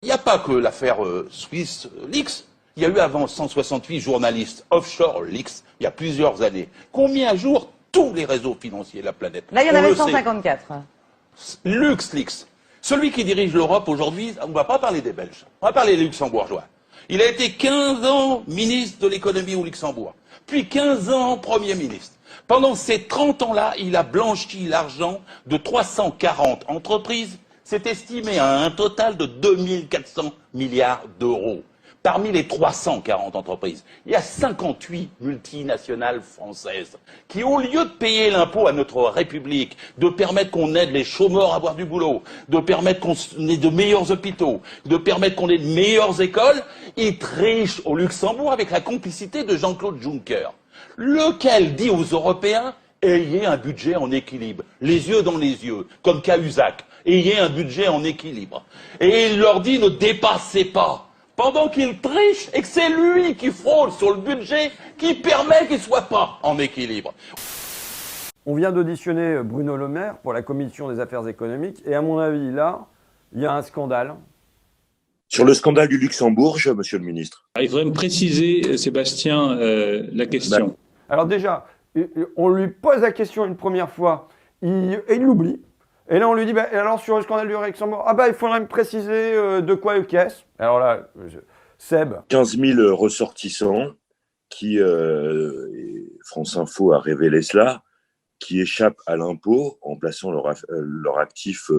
n'y a pas que l'affaire Swiss Leaks. Il y a eu avant 168 journalistes offshore Leaks, il y a plusieurs années, qui ont mis à jour tous les réseaux financiers de la planète. Là, il y en avait 154. LuxLeaks. Celui qui dirige l'Europe aujourd'hui, on ne va pas parler des Belges, on va parler des Luxembourgeois. Il a été 15 ans ministre de l'économie au Luxembourg, puis 15 ans Premier ministre. Pendant ces 30 ans-là, il a blanchi l'argent de 340 entreprises. C'est estimé à un total de 2400 milliards d'euros. Parmi les 340 entreprises, il y a 58 multinationales françaises qui, au lieu de payer l'impôt à notre République, de permettre qu'on aide les chômeurs à avoir du boulot, de permettre qu'on ait de meilleurs hôpitaux, de permettre qu'on ait de meilleures écoles, ils trichent au Luxembourg avec la complicité de Jean-Claude Juncker, lequel dit aux Européens « ayez un budget en équilibre, les yeux dans les yeux, comme Cahuzac, ayez un budget en équilibre ». Et il leur dit « ne dépassez pas ». Pendant qu'il triche et que c'est lui qui fraude sur le budget qui permet qu'il ne soit pas en équilibre. On vient d'auditionner Bruno Le Maire pour la commission des affaires économiques et à mon avis, là, il y a un scandale. Sur le scandale du Luxembourg, monsieur le ministre. Il faudrait me préciser, Sébastien, la question. Alors déjà, on lui pose la question une première fois et il l'oublie. Et là, on lui dit, et alors sur le scandale du Luxembourg, il faudrait me préciser de quoi et qu'est-ce. Alors là, Seb. 15 000 ressortissants qui, France Info a révélé cela, qui échappent à l'impôt en plaçant leur actif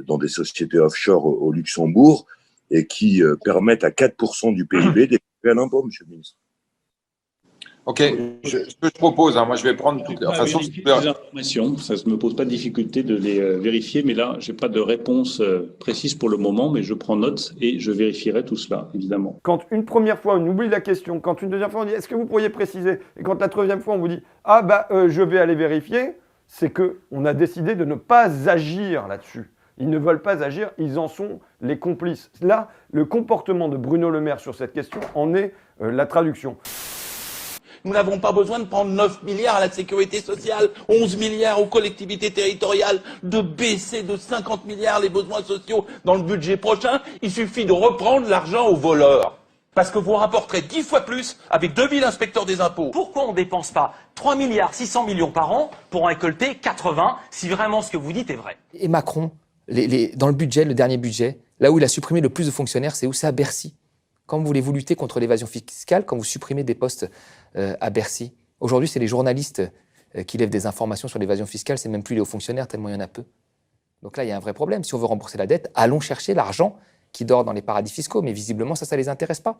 dans des sociétés offshore au Luxembourg et qui permettent à 4% du PIB d'échapper à l'impôt, monsieur le ministre. Ok, ce que je propose, moi je vais prendre toutes les informations, ça ne me pose pas de difficulté de les vérifier, mais là, je n'ai pas de réponse précise pour le moment, mais je prends note et je vérifierai tout cela, évidemment. Quand une première fois, on oublie la question, quand une deuxième fois, on dit « est-ce que vous pourriez préciser ?» Et quand la troisième fois, on vous dit « je vais aller vérifier », c'est qu'on a décidé de ne pas agir là-dessus. Ils ne veulent pas agir, ils en sont les complices. Là, le comportement de Bruno Le Maire sur cette question en est la traduction. Nous n'avons pas besoin de prendre 9 milliards à la sécurité sociale, 11 milliards aux collectivités territoriales, de baisser de 50 milliards les besoins sociaux dans le budget prochain. Il suffit de reprendre l'argent aux voleurs. Parce que vous rapporterez 10 fois plus avec 2000 inspecteurs des impôts. Pourquoi on ne dépense pas 3 milliards 600 millions par an pour en récolter 80 si vraiment ce que vous dites est vrai? Et Macron, dans le budget, le dernier budget, là où il a supprimé le plus de fonctionnaires, c'est où? C'est à Bercy. Quand voulez-vous lutter contre l'évasion fiscale, quand vous supprimez des postes à Bercy? Aujourd'hui, c'est les journalistes qui lèvent des informations sur l'évasion fiscale, c'est même plus les hauts fonctionnaires, tellement il y en a peu. Donc là, il y a un vrai problème. Si on veut rembourser la dette, allons chercher l'argent qui dort dans les paradis fiscaux. Mais visiblement, ça ne les intéresse pas.